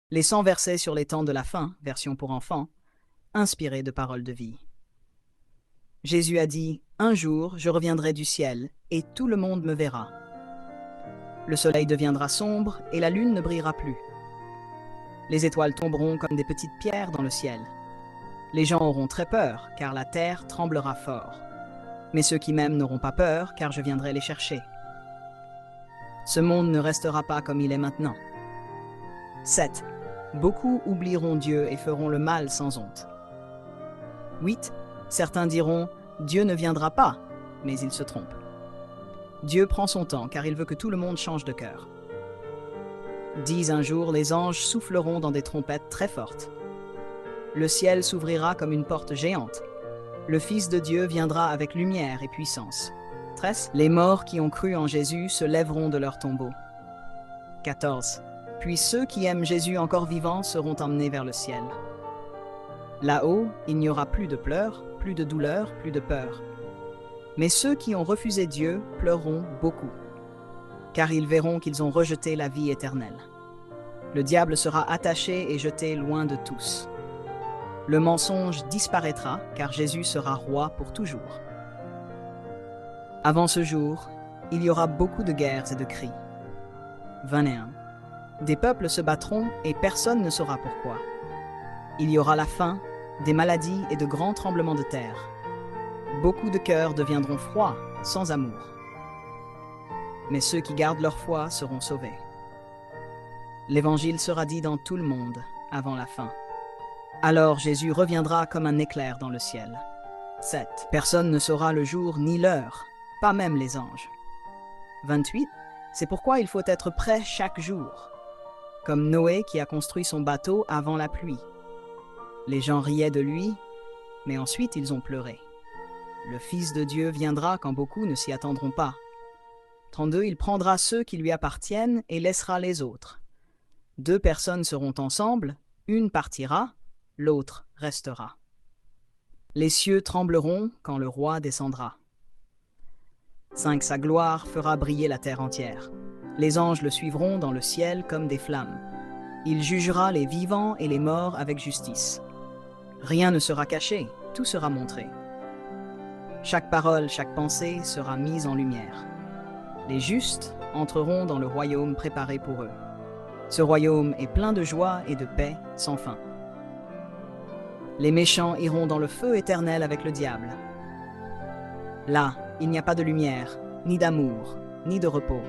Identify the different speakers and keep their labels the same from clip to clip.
Speaker 1: Les 100 versets sur les temps de la fin, version pour enfants, inspirés de paroles de vie. Jésus a dit, « Un jour, je reviendrai du ciel, et tout le monde me verra. Le soleil deviendra sombre, et la lune ne brillera plus. Les étoiles tomberont comme des petites pierres dans le ciel. Les gens auront très peur, car la terre tremblera fort. Mais ceux qui m'aiment n'auront pas peur, car je viendrai les chercher. Ce monde ne restera pas comme il est maintenant. » 7. Beaucoup oublieront Dieu et feront le mal sans honte. 8. Certains diront, Dieu ne viendra pas, mais ils se trompent. Dieu prend son temps, car il veut que tout le monde change de cœur. 10. Un jour, les anges souffleront dans des trompettes très fortes. Le ciel s'ouvrira comme une porte géante. Le Fils de Dieu viendra avec lumière et puissance. 13. Les morts qui ont cru en Jésus se lèveront de leur tombeau. 14. Puis ceux qui aiment Jésus encore vivant seront emmenés vers le ciel. Là-haut, il n'y aura plus de pleurs, plus de douleur, plus de peur. Mais ceux qui ont refusé Dieu pleureront beaucoup, car ils verront qu'ils ont rejeté la vie éternelle. Le diable sera attaché et jeté loin de tous. Le mensonge disparaîtra, car Jésus sera roi pour toujours. Avant ce jour, il y aura beaucoup de guerres et de cris. 21. Des peuples se battront et personne ne saura pourquoi. Il y aura la faim, des maladies et de grands tremblements de terre. Beaucoup de cœurs deviendront froids, sans amour. Mais ceux qui gardent leur foi seront sauvés. L'Évangile sera dit dans tout le monde avant la fin. Alors Jésus reviendra comme un éclair dans le ciel. 7. Personne ne saura le jour ni l'heure, pas même les anges. 28. C'est pourquoi il faut être prêt chaque jour, comme Noé qui a construit son bateau avant la pluie. Les gens riaient de lui, mais ensuite ils ont pleuré. Le Fils de Dieu viendra quand beaucoup ne s'y attendront pas. 32. Il prendra ceux qui lui appartiennent et laissera les autres. 2 personnes seront ensemble, une partira, l'autre restera. Les cieux trembleront quand le roi descendra. 5. Sa gloire fera briller la terre entière. Les anges le suivront dans le ciel comme des flammes. Il jugera les vivants et les morts avec justice. Rien ne sera caché, tout sera montré. Chaque parole, chaque pensée sera mise en lumière. Les justes entreront dans le royaume préparé pour eux. Ce royaume est plein de joie et de paix sans fin. Les méchants iront dans le feu éternel avec le diable. Là, il n'y a pas de lumière, ni d'amour, ni de repos.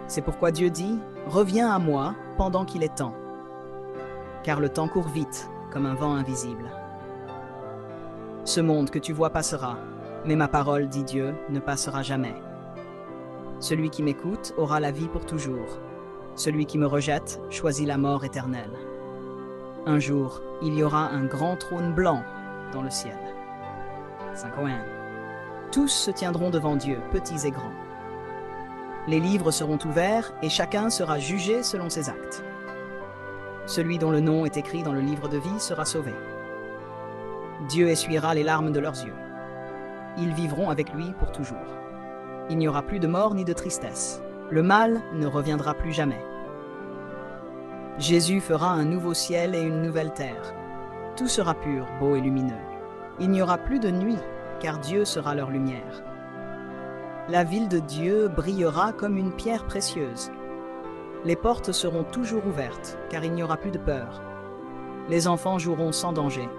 Speaker 1: C'est pourquoi Dieu dit, « Reviens à moi pendant qu'il est temps. » Car le temps court vite, comme un vent invisible. Ce monde que tu vois passera, mais ma parole, dit Dieu, ne passera jamais. Celui qui m'écoute aura la vie pour toujours. Celui qui me rejette choisit la mort éternelle. Un jour, il y aura un grand trône blanc dans le ciel. 51. Tous se tiendront devant Dieu, petits et grands. Les livres seront ouverts et chacun sera jugé selon ses actes. Celui dont le nom est écrit dans le livre de vie sera sauvé. Dieu essuiera les larmes de leurs yeux. Ils vivront avec lui pour toujours. Il n'y aura plus de mort ni de tristesse. Le mal ne reviendra plus jamais. Jésus fera un nouveau ciel et une nouvelle terre. Tout sera pur, beau et lumineux. Il n'y aura plus de nuit, car Dieu sera leur lumière. La ville de Dieu brillera comme une pierre précieuse. Les portes seront toujours ouvertes, car il n'y aura plus de peur. Les enfants joueront sans danger.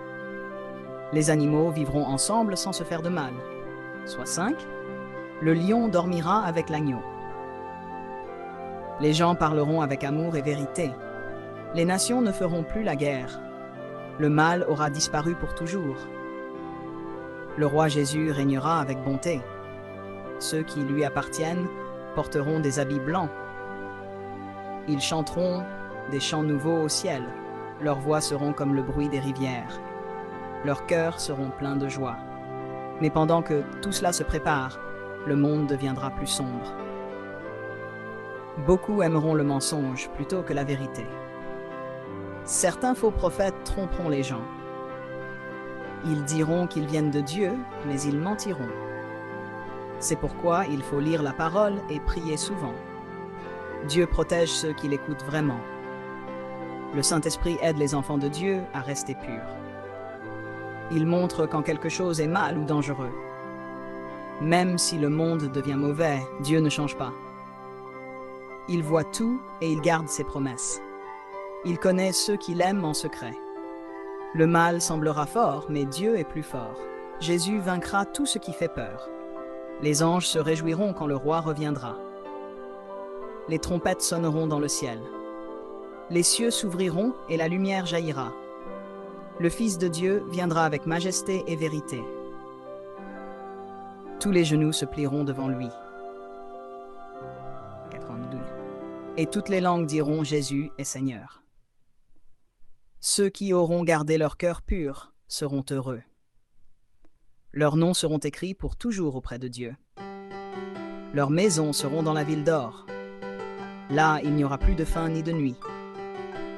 Speaker 1: Les animaux vivront ensemble sans se faire de mal. Soit 5. Le lion dormira avec l'agneau. Les gens parleront avec amour et vérité. Les nations ne feront plus la guerre. Le mal aura disparu pour toujours. Le roi Jésus régnera avec bonté. Ceux qui lui appartiennent porteront des habits blancs. Ils chanteront des chants nouveaux au ciel. Leurs voix seront comme le bruit des rivières. Leurs cœurs seront pleins de joie. Mais pendant que tout cela se prépare, le monde deviendra plus sombre. Beaucoup aimeront le mensonge plutôt que la vérité. Certains faux prophètes tromperont les gens. Ils diront qu'ils viennent de Dieu, mais ils mentiront. C'est pourquoi il faut lire la parole et prier souvent. Dieu protège ceux qui l'écoutent vraiment. Le Saint-Esprit aide les enfants de Dieu à rester purs. Il montre quand quelque chose est mal ou dangereux. Même si le monde devient mauvais, Dieu ne change pas. Il voit tout et il garde ses promesses. Il connaît ceux qui l'aiment en secret. Le mal semblera fort, mais Dieu est plus fort. Jésus vaincra tout ce qui fait peur. Les anges se réjouiront quand le roi reviendra. Les trompettes sonneront dans le ciel. Les cieux s'ouvriront et la lumière jaillira. Le Fils de Dieu viendra avec majesté et vérité. Tous les genoux se plieront devant lui. 82. Et toutes les langues diront Jésus est Seigneur. Ceux qui auront gardé leur cœur pur seront heureux. Leurs noms seront écrits pour toujours auprès de Dieu. Leurs maisons seront dans la ville d'or. Là, il n'y aura plus de faim ni de nuit.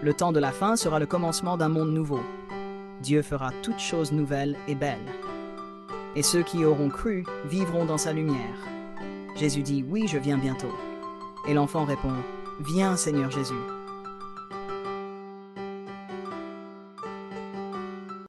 Speaker 1: Le temps de la fin sera le commencement d'un monde nouveau. Dieu fera toutes choses nouvelles et belles. Et ceux qui auront cru vivront dans sa lumière. Jésus dit, oui, je viens bientôt. Et l'enfant répond, viens Seigneur Jésus.